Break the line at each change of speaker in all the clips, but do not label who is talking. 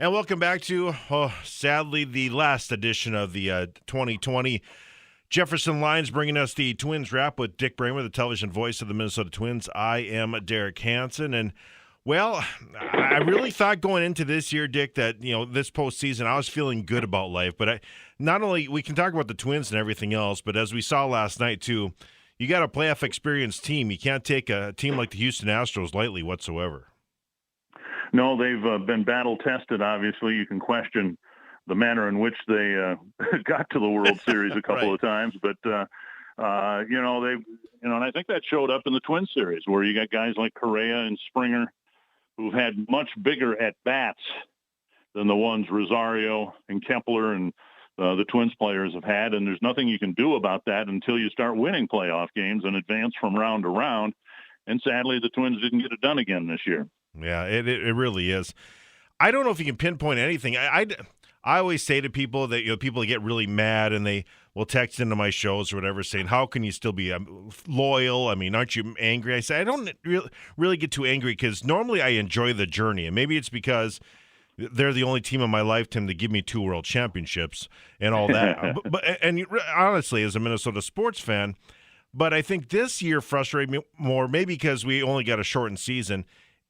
And welcome back to, sadly, the last edition of the 2020 Jefferson Lines, bringing us the Twins wrap with Dick Bremer, the television voice of the Minnesota Twins. I am Derek Hanson, and, well, I really thought going into this year, Dick, that, this postseason, I was feeling good about life. But not only, we can talk about the Twins and everything else, but as we saw last night, too, you got a playoff experienced team. You can't take a team like the Houston Astros lightly whatsoever.
No, they've been battle-tested, obviously. You can question the manner in which they got to the World Series a couple
Right.
of times. But, and I think that showed up in the Twin Series where you got guys like Correa and Springer who've had much bigger at-bats than the ones Rosario and Kepler and the Twins players have had. And there's nothing you can do about that until you start winning playoff games and advance from round to round. And sadly, the Twins didn't get it done again this year.
Yeah, it really is. I don't know if you can pinpoint anything. I always say to people that people get really mad and they will text into my shows or whatever saying, "How can you still be loyal? I mean, aren't you angry?" I say I don't really get too angry because normally I enjoy the journey, and maybe it's because they're the only team in my lifetime to give me 2 world championships and all that. and honestly, as a Minnesota sports fan, but I think this year frustrated me more, maybe because we only got a shortened season.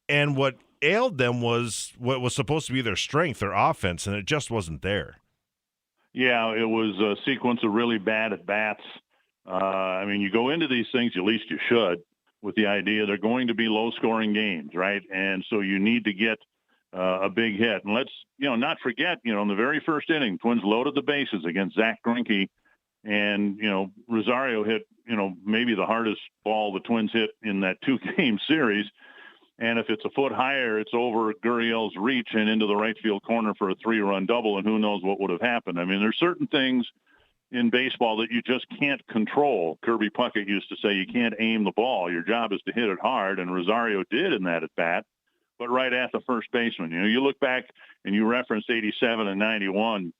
And what ailed them was what was supposed to be their strength, their offense, and it just wasn't there.
Yeah, it was a sequence of really bad at-bats. You go into these things, at least you should, with the idea they're going to be low-scoring games, right? And so you need to get a big hit. And let's, not forget, in the very first inning, Twins loaded the bases against Zach Greinke, and, Rosario hit, maybe the hardest ball the Twins hit in that 2-game series. And if it's a foot higher, it's over Gurriel's reach and into the right field corner for a 3-run double, and who knows what would have happened. I mean, there's certain things in baseball that you just can't control. Kirby Puckett used to say you can't aim the ball. Your job is to hit it hard, and Rosario did in that at-bat, but right at the first baseman. You look back and you referenced 87 and 91,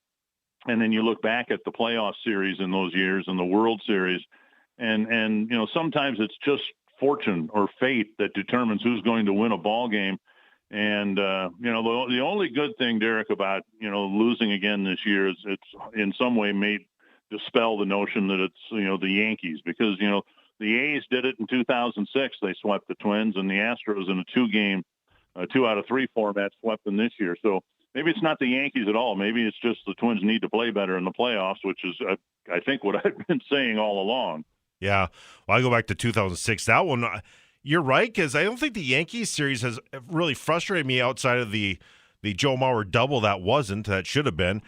and then you look back at the playoff series in those years and the World Series, and sometimes it's just fortune or fate that determines who's going to win a ball game. And, the only good thing, Derek, about, losing again this year is it's in some way made dispel the notion that it's, the Yankees, because, the A's did it in 2006. They swept the Twins, and the Astros in a 2-game, 2-out-of-3 format swept them this year. So maybe it's not the Yankees at all. Maybe it's just the Twins need to play better in the playoffs, which is, I think, what I've been saying all along.
Yeah, well, I go back to 2006. That one, you're right, because I don't think the Yankees series has really frustrated me outside of the Joe Mauer double that should have been.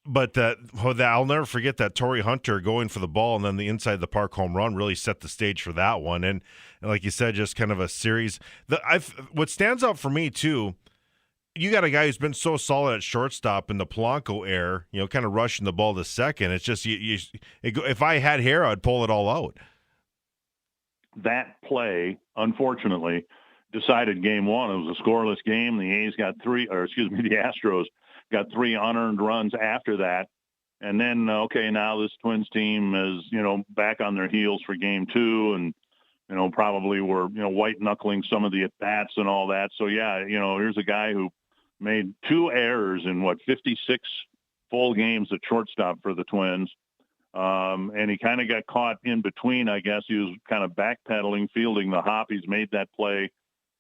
But I'll never forget that Torrey Hunter going for the ball and then the inside the park home run really set the stage for that one. And like you said, just kind of a series. What stands out for me, too, you got a guy who's been so solid at shortstop in the Polanco era, kind of rushing the ball to second. It's just, if I had hair, I'd pull it all out.
That play, unfortunately, decided game one. It was a scoreless game. The Astros got 3 unearned runs after that. And then, now this Twins team is, back on their heels for game 2 and, probably were, white knuckling some of the at-bats and all that. So, yeah, here's a guy who made 2 errors in 56 full games at shortstop for the Twins. And he kind of got caught in between, I guess. He was kind of backpedaling, fielding the hop. He's made that play,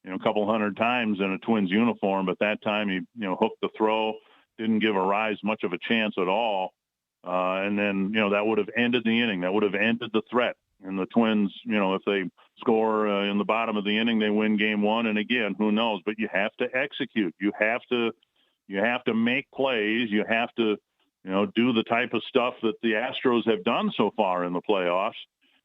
a couple hundred times in a Twins uniform, but that time he, hooked the throw, didn't give Arise much of a chance at all. And then, that would have ended the inning. That would have ended the threat. And the Twins, if they score in the bottom of the inning, they win game 1. And again, who knows? But you have to execute. You have to make plays. You have to, do the type of stuff that the Astros have done so far in the playoffs.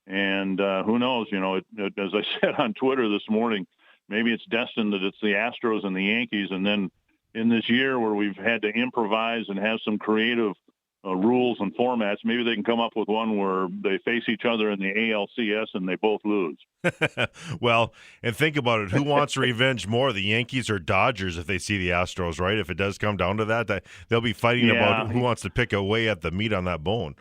And who knows? As I said on Twitter this morning, maybe it's destined that it's the Astros and the Yankees. And then in this year where we've had to improvise and have some creative rules and formats, maybe they can come up with one where they face each other in the ALCS and they both lose.
Well, and think about it. Who wants revenge more, the Yankees or Dodgers, if they see the Astros, right? If it does come down to that they'll be fighting about who wants to pick away at the meat on that bone.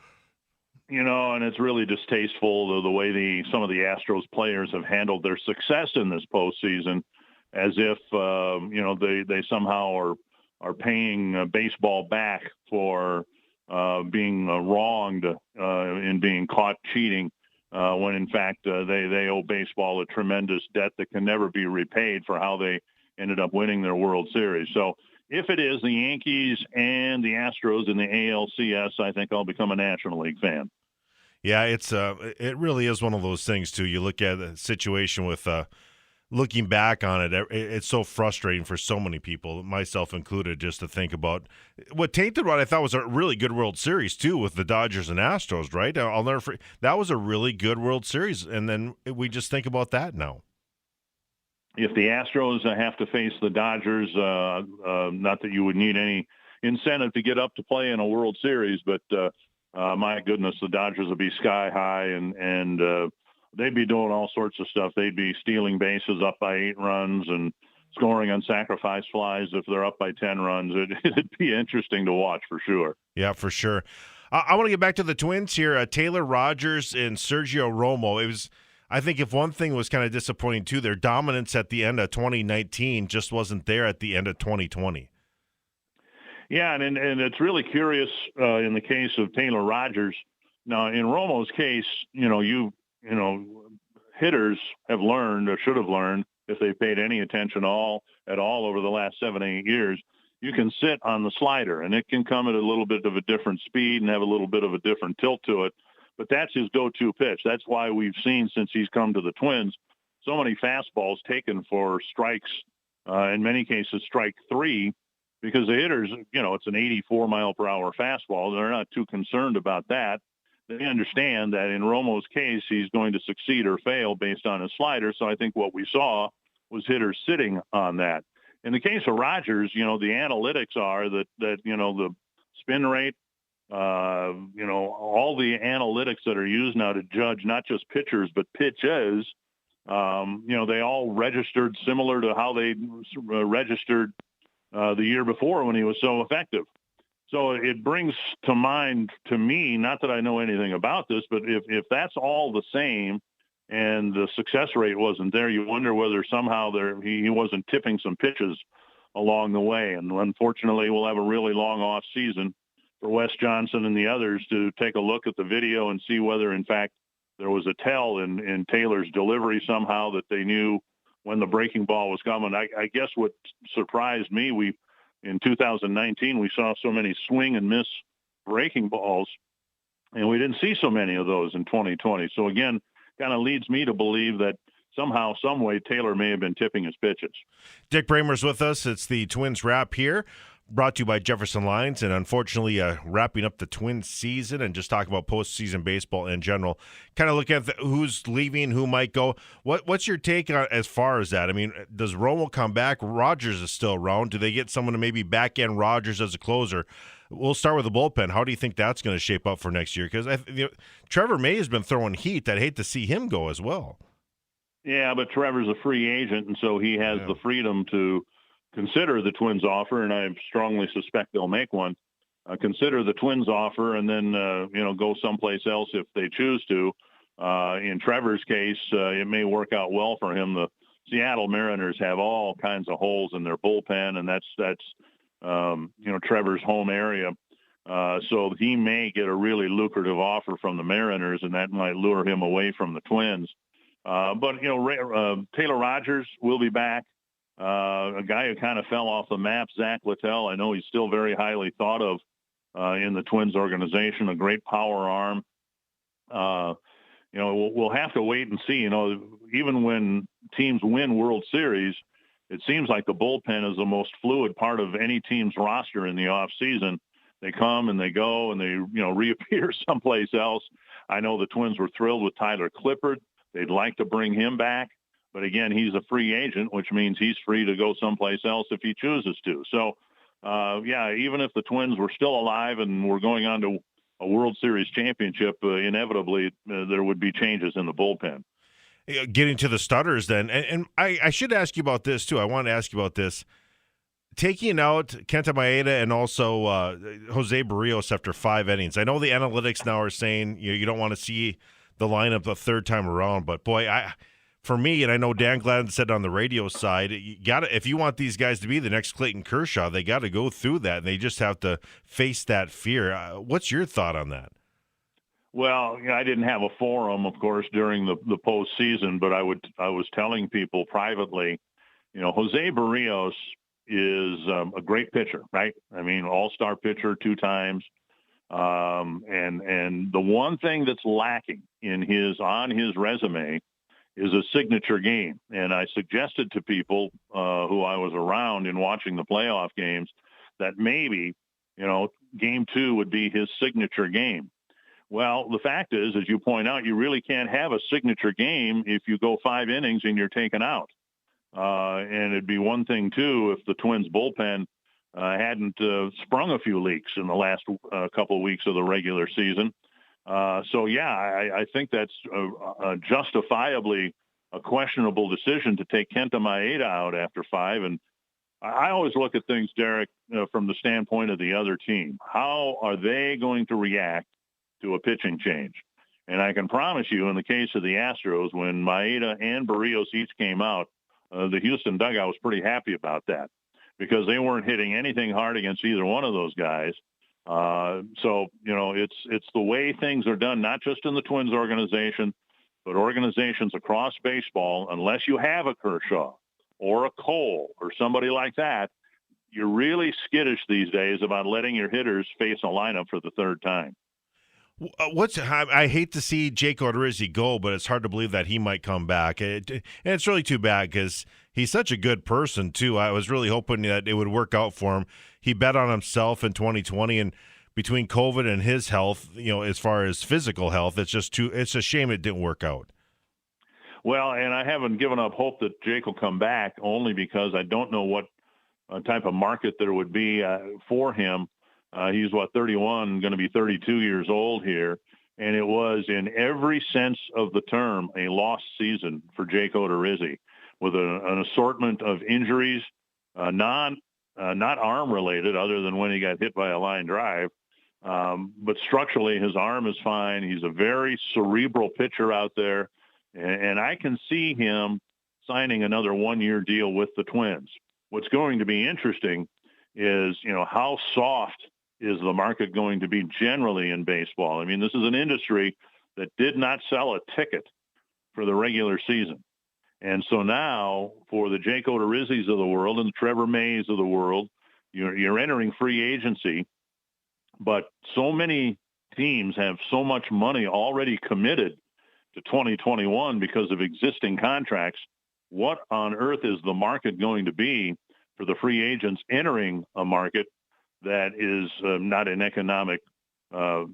And it's really distasteful the way some of the Astros players have handled their success in this postseason, as if, they somehow are are paying baseball back for being wronged in being caught cheating, when in fact they owe baseball a tremendous debt that can never be repaid for how they ended up winning their World Series. So if it is the Yankees and the Astros in the ALCS, I think I'll become a National League fan.
Yeah, it really is one of those things too. You look at the situation with looking back on it, it's so frustrating for so many people, myself included, just to think about what tainted what I thought was a really good World Series too, with the Dodgers and Astros. Right? I'll never forget, that was a really good World Series, and then we just think about that now.
If the Astros have to face the Dodgers, not that you would need any incentive to get up to play in a World Series, but my goodness, the Dodgers would be sky high, and they'd be doing all sorts of stuff. They'd be stealing bases up by 8 runs and scoring on sacrifice flies if they're up by 10 runs. It'd be interesting to watch for sure.
Yeah, for sure. I want to get back to the Twins here. Taylor Rogers and Sergio Romo. It was, I think, if one thing was kind of disappointing too, their dominance at the end of 2019 just wasn't there at the end of 2020.
Yeah, and it's really curious in the case of Taylor Rogers. Now, in Romo's case, hitters have learned, or should have learned, if they paid any attention at all over the last 7-8 years, you can sit on the slider, and it can come at a little bit of a different speed and have a little bit of a different tilt to it. But that's his go-to pitch. That's why we've seen, since he's come to the Twins, so many fastballs taken for strikes, in many cases strike 3, because the hitters, it's an 84-mile-per-hour fastball. They're not too concerned about that. They understand that in Romo's case, he's going to succeed or fail based on his slider. So I think what we saw was hitters sitting on that. In the case of Rogers, the analytics are that the spin rate, all the analytics that are used now to judge not just pitchers but pitches, they all registered similar to how they registered the year before when he was so effective. So it brings to mind to me, not that I know anything about this, but if that's all the same and the success rate wasn't there, you wonder whether somehow he wasn't tipping some pitches along the way. And unfortunately, we'll have a really long off season for Wes Johnson and the others to take a look at the video and see whether, in fact, there was a tell in Taylor's delivery somehow that they knew when the breaking ball was coming. I guess what surprised me, in 2019, we saw so many swing and miss breaking balls, and we didn't see so many of those in 2020. So again, kind of leads me to believe that somehow, some way, Taylor may have been tipping his pitches.
Dick Bremer's with us. It's the Twins Wrap here, brought to you by Jefferson Lines, and unfortunately wrapping up the Twins season and just talking about postseason baseball in general. Kind of looking at who's leaving, who might go. What's your take on as far as that? I mean, does Romo come back? Rogers is still around. Do they get someone to maybe back-end Rogers as a closer? We'll start with the bullpen. How do you think that's going to shape up for next year? Because Trevor May has been throwing heat. I'd hate to see him go as well.
Yeah, but Trevor's a free agent, and so he has the freedom to consider the Twins offer, and I strongly suspect they'll make one. Consider the Twins offer, and then go someplace else if they choose to. In Trevor's case, it may work out well for him. The Seattle Mariners have all kinds of holes in their bullpen, and that's Trevor's home area. So he may get a really lucrative offer from the Mariners, and that might lure him away from the Twins. But Taylor Rogers will be back. A guy who kind of fell off the map, Zach Littell. I know he's still very highly thought of in the Twins organization, a great power arm. We'll have to wait and see. Even when teams win World Series, it seems like the bullpen is the most fluid part of any team's roster in the off season. They come and they go and they, reappear someplace else. I know the Twins were thrilled with Tyler Clippard. They'd like to bring him back. But again, he's a free agent, which means he's free to go someplace else if he chooses to. So, even if the Twins were still alive and were going on to a World Series championship, inevitably there would be changes in the bullpen.
Getting to the starters then, and I should ask you about this too. I want to ask you about this. Taking out Kenta Maeda and also Jose Barrios after 5 innings. I know the analytics now are saying you don't want to see the lineup the third time around, but boy, for me, and I know Dan Gladden said on the radio side, you gotta, if you want these guys to be the next Clayton Kershaw, they got to go through that, and they just have to face that fear. What's your thought on that?
Well, I didn't have a forum, of course, during the postseason, but I was telling people privately, Jose Barrios is a great pitcher, right? I mean, all-star pitcher 2 times. And the one thing that's lacking on his resume is a signature game. And I suggested to people who I was around in watching the playoff games that maybe, game 2 would be his signature game. Well, the fact is, as you point out, you really can't have a signature game if you go 5 innings and you're taken out. And it'd be one thing, too, if the Twins bullpen hadn't sprung a few leaks in the last couple of weeks of the regular season. I think that's justifiably a questionable decision to take Kenta Maeda out after 5. And I always look at things, Derek, from the standpoint of the other team. How are they going to react to a pitching change? And I can promise you, in the case of the Astros, when Maeda and Barrios each came out, the Houston dugout was pretty happy about that, because they weren't hitting anything hard against either one of those guys. It's the way things are done, not just in the Twins organization, but organizations across baseball. Unless you have a Kershaw or a Cole or somebody like that, you're really skittish these days about letting your hitters face a lineup for the 3rd time.
I hate to see Jake Odorizzi go, but it's hard to believe that he might come back. And it's really too bad because he's such a good person, too. I was really hoping that it would work out for him. He bet on himself in 2020, and between COVID and his health, as far as physical health, it's a shame it didn't work out.
Well, and I haven't given up hope that Jake will come back, only because I don't know what type of market there would be for him. He's 31, going to be 32 years old here. And it was, in every sense of the term, a lost season for Jake Odorizzi, with an assortment of injuries, not arm related, other than when he got hit by a line drive. But structurally, his arm is fine. He's a very cerebral pitcher out there. And I can see him signing another 1-year deal with the Twins. What's going to be interesting is, how soft is the market going to be generally in baseball? I mean, this is an industry that did not sell a ticket for the regular season. And so now, for the Jake Odorizzis of the world and the Trevor Mays of the world, you're entering free agency, but so many teams have so much money already committed to 2021 because of existing contracts. What on earth is the market going to be for the free agents entering a market that is not in economic, peril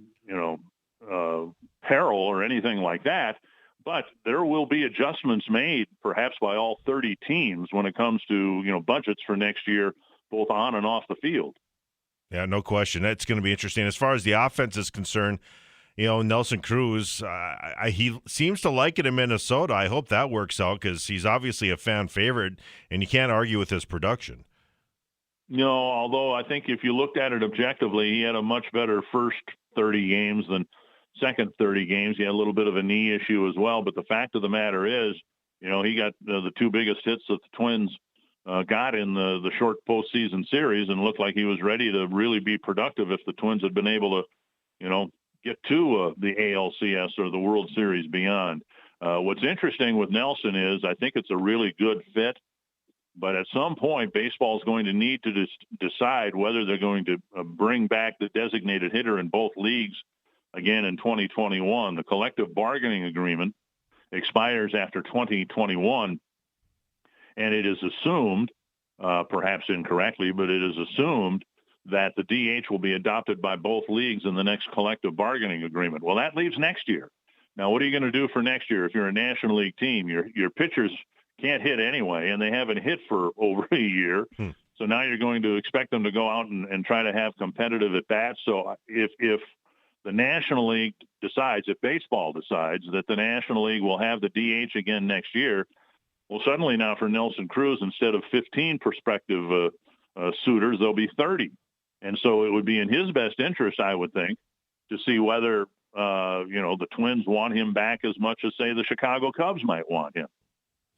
or anything like that? But there will be adjustments made, perhaps by all 30 teams, when it comes to, budgets for next year, both on and off the field.
Yeah, no question. That's going to be interesting. As far as the offense is concerned, Nelson Cruz, he seems to like it in Minnesota. I hope that works out, because he's obviously a fan favorite, and you can't argue with his production.
No, although I think if you looked at it objectively, he had a much better first 30 games than second 30 games. He had a little bit of a knee issue as well. But the fact of the matter is, he got the 2 biggest hits that the Twins got in the short postseason series, and looked like he was ready to really be productive if the Twins had been able to, get to the ALCS or the World Series beyond. What's interesting with Nelson is I think it's a really good fit. But at some point, baseball is going to need to decide whether they're going to bring back the designated hitter in both leagues again in 2021. The collective bargaining agreement expires after 2021, and it is assumed, perhaps incorrectly, but it is assumed that the DH will be adopted by both leagues in the next collective bargaining agreement. Well, that leaves next year. Now, what are you going to do for next year if you're a National League team? Your pitchers can't hit anyway, and they haven't hit for over a year. So now you're going to expect them to go out and try to have competitive at-bats. So if the National League decides, if baseball decides that the National League will have the DH again next year, well, suddenly now for Nelson Cruz, instead of 15 prospective suitors, there'll be 30. And so it would be in his best interest, I would think, to see whether, the Twins want him back as much as, say, the Chicago Cubs might want him.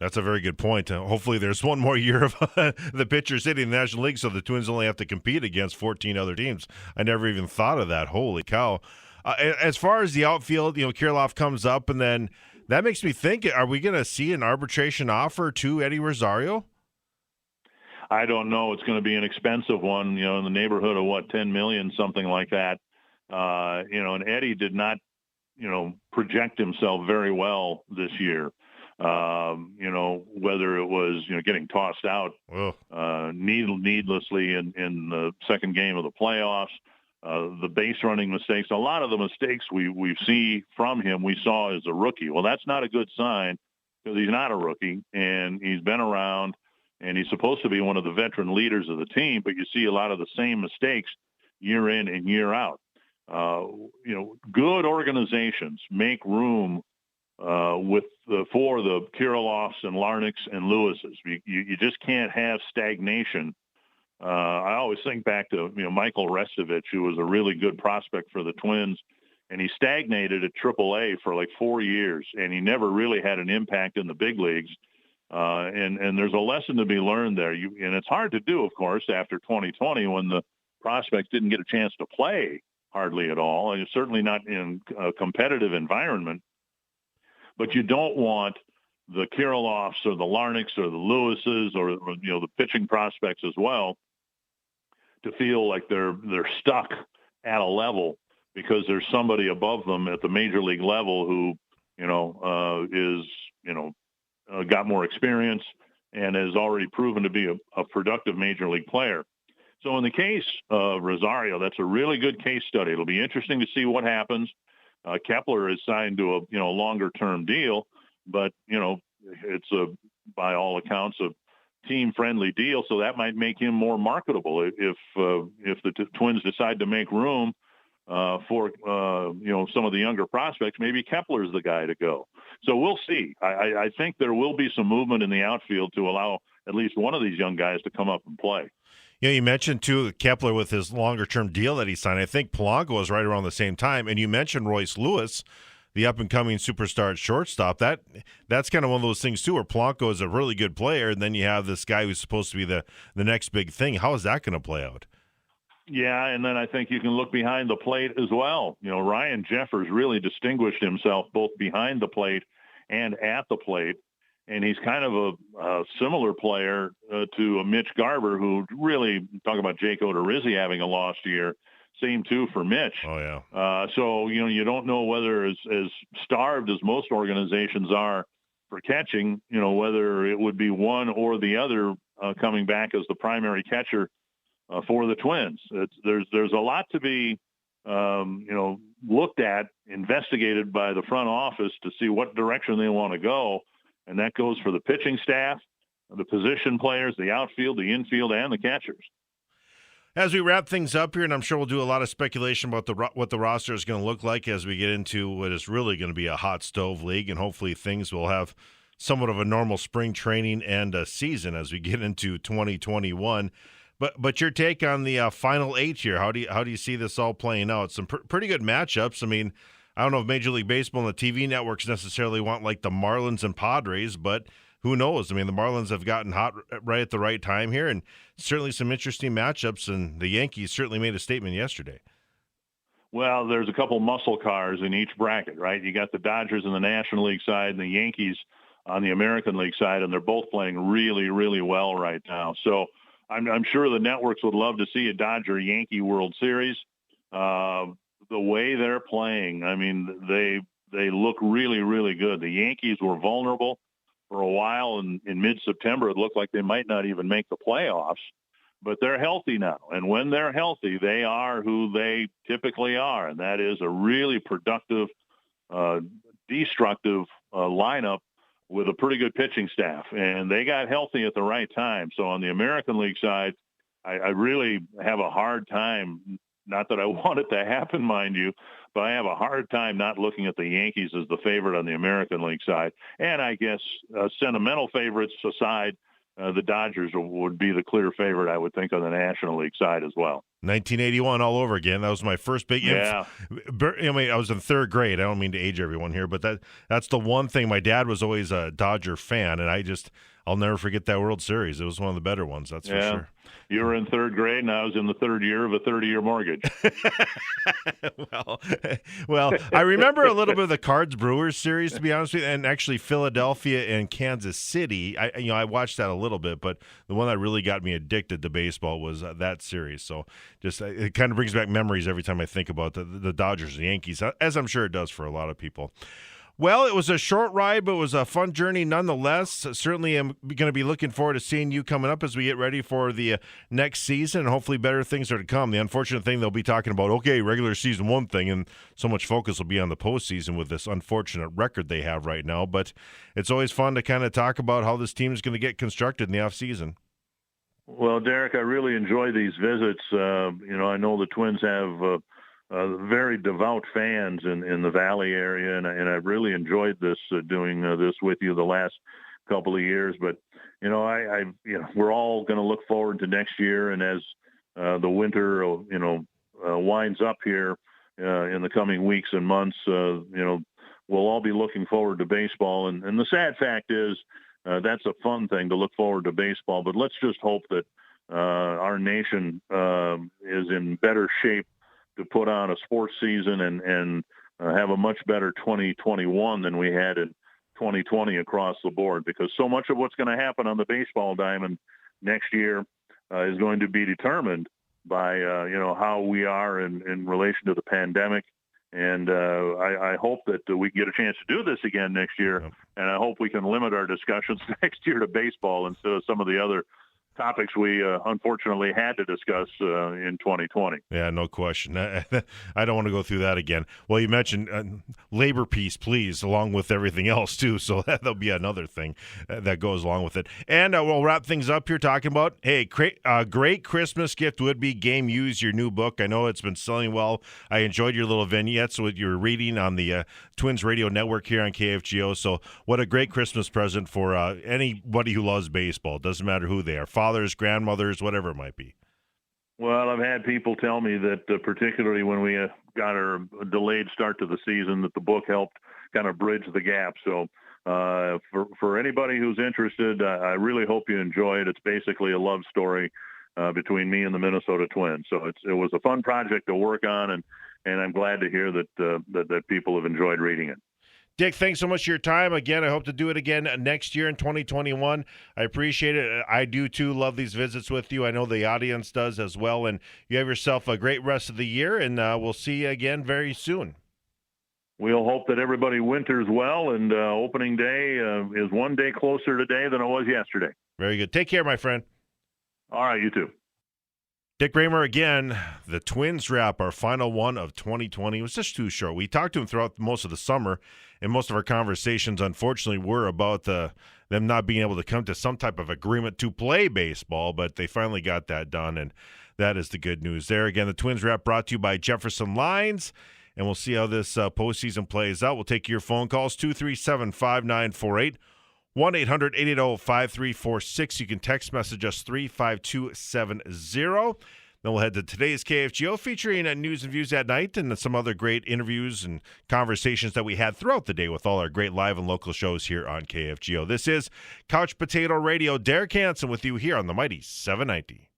That's a very good point. Hopefully, there's one more year of the pitchers hitting in the National League, so the Twins only have to compete against 14 other teams. I never even thought of that. Holy cow! As far as the outfield, Kirilloff comes up, and then that makes me think: are we going to see an arbitration offer to Eddie Rosario?
I don't know. It's going to be an expensive one, in the neighborhood of what, 10 million, something like that. And Eddie did not, project himself very well this year. Whether it was, getting tossed out needlessly in the second game of the playoffs, the base running mistakes, a lot of the mistakes we see from him, we saw as a rookie. Well, that's not a good sign because he's not a rookie and he's been around and he's supposed to be one of the veteran leaders of the team, but you see a lot of the same mistakes year in and year out. Good organizations make room for the Kirilloffs and Larnachs and Lewises. You just can't have stagnation. I always think back to Michael Restovich, who was a really good prospect for the Twins, and he stagnated at AAA for like 4 years, and he never really had an impact in the big leagues. And there's a lesson to be learned there. And it's hard to do, of course, after 2020 when the prospects didn't get a chance to play hardly at all, and certainly not in a competitive environment. But you don't want the Kirilloffs or the Larnachs or the Lewises or the pitching prospects as well to feel like they're stuck at a level because there's somebody above them at the major league level who is got more experience and has already proven to be a productive major league player. So in the case of Rosario, that's a really good case study. It'll be interesting to see what happens. Kepler is signed to a longer term deal, but it's by all accounts a team friendly deal, so that might make him more marketable if the Twins decide to make room for some of the younger prospects. Maybe Kepler's the guy to go. So we'll see. I think there will be some movement in the outfield to allow at least one of these young guys to come up and play.
You mentioned, too, Kepler with his longer-term deal that he signed. I think Polanco was right around the same time. And you mentioned Royce Lewis, the up-and-coming superstar at shortstop. That's kind of one of those things, too, where Polanco is a really good player, and then you have this guy who's supposed to be the next big thing. How is that going to play out?
Yeah, and then I think you can look behind the plate as well. Ryan Jeffers really distinguished himself both behind the plate and at the plate. And he's kind of a similar player to a Mitch Garver, who really, talk about Jake Odorizzi having a lost year. Same, too, for Mitch.
Oh, yeah.
So, you don't know whether as starved as most organizations are for catching, whether it would be one or the other coming back as the primary catcher for the Twins. There's a lot to be, looked at, investigated by the front office to see what direction they want to go. And that goes for the pitching staff, the position players, the outfield, the infield, and the catchers.
As we wrap things up here, and I'm sure we'll do a lot of speculation about what the roster is going to look like as we get into what is really going to be a hot stove league, and hopefully things will have somewhat of a normal spring training and a season as we get into 2021. But your take on the final 8 here, how do you see this all playing out? Some pretty good matchups. I mean, I don't know if Major League Baseball and the TV networks necessarily want like the Marlins and Padres, but who knows? I mean, the Marlins have gotten hot right at the right time here, and certainly some interesting matchups, and the Yankees certainly made a statement yesterday.
Well, there's a couple muscle cars in each bracket, right? You got the Dodgers in the National League side and the Yankees on the American League side, and they're both playing really, really well right now. So I'm sure the networks would love to see a Dodger-Yankee World Series. The way they're playing, I mean, they look really, really good. The Yankees were vulnerable for a while, and in mid-September, it looked like they might not even make the playoffs, but they're healthy now. And when they're healthy, they are who they typically are, and that is a really productive, destructive lineup with a pretty good pitching staff. And they got healthy at the right time. So on the American League side, I really have a hard time. Not that I want it to happen, mind you, but I have a hard time not looking at the Yankees as the favorite on the American League side. And I guess sentimental favorites aside, the Dodgers would be the clear favorite, I would think, on the National League side as well.
1981 all over again. That was my first big.
Yeah.
I mean, I was in third grade. I don't mean to age everyone here, but that's the one thing. My dad was always a Dodger fan, and I'll never forget that World Series. It was one of the better ones, that's for sure.
You were in third grade, and I was in the third year of a 30-year mortgage.
well, I remember a little bit of the Cards-Brewers series, to be honest with you, and actually Philadelphia and Kansas City. I watched that a little bit, but the one that really got me addicted to baseball was that series. So just it kind of brings back memories every time I think about the Dodgers and Yankees, as I'm sure it does for a lot of people. Well, it was a short ride, but it was a fun journey nonetheless. Certainly am going to be looking forward to seeing you coming up as we get ready for the next season, and hopefully better things are to come. The unfortunate thing, they'll be talking about, okay, regular season one thing, and so much focus will be on the postseason with this unfortunate record they have right now. But it's always fun to kind of talk about how this team is going to get constructed in the offseason.
Well, Derek, I really enjoy these visits. I know the Twins have very devout fans in the Valley area, and I've really enjoyed this doing this with you the last couple of years. But we're all going to look forward to next year, and as the winter winds up here in the coming weeks and months, we'll all be looking forward to baseball. And the sad fact is that's a fun thing to look forward to baseball. But let's just hope that our nation is in better shape to put on a sports season and have a much better 2021 than we had in 2020 across the board, because so much of what's going to happen on the baseball diamond next year is going to be determined by how we are in relation to the pandemic. And I hope that we can get a chance to do this again next year, and I hope we can limit our discussions next year to baseball instead of some of the other topics we unfortunately had to discuss in 2020.
Yeah, no question. I don't want to go through that again. Well, you mentioned labor peace, please, along with everything else, too. So that'll be another thing that goes along with it. And we'll wrap things up here talking about, hey, great Christmas gift would be Game Use, your new book. I know it's been selling well. I enjoyed your little vignettes with your reading on the Twins Radio Network here on KFGO. So what a great Christmas present for anybody who loves baseball. Doesn't matter who they are. Fathers, grandmothers, whatever it might be.
Well, I've had people tell me that particularly when we got our delayed start to the season, that the book helped kind of bridge the gap. So for anybody who's interested, I really hope you enjoy it. It's basically a love story between me and the Minnesota Twins. So it was a fun project to work on, and I'm glad to hear that people have enjoyed reading it.
Dick, thanks so much for your time. Again, I hope to do it again next year in 2021. I appreciate it. I do, too, love these visits with you. I know the audience does as well. And you have yourself a great rest of the year, and we'll see you again very soon.
We'll hope that everybody winters well, and opening day is one day closer today than it was yesterday.
Very good. Take care, my friend.
All right, you too.
Dick Bremer again. The Twins wrap, our final one of 2020. It was just too short. We talked to him throughout most of the summer, and most of our conversations, unfortunately, were about them not being able to come to some type of agreement to play baseball, but they finally got that done, and that is the good news there. Again, the Twins wrap brought to you by Jefferson Lines, and we'll see how this postseason plays out. We'll take your phone calls, 237-5948. 1-800-880-5346. You can text message us 35270. Then we'll head to today's KFGO, featuring news and views at night and some other great interviews and conversations that we had throughout the day with all our great live and local shows here on KFGO. This is Couch Potato Radio. Derek Hanson with you here on the mighty 790.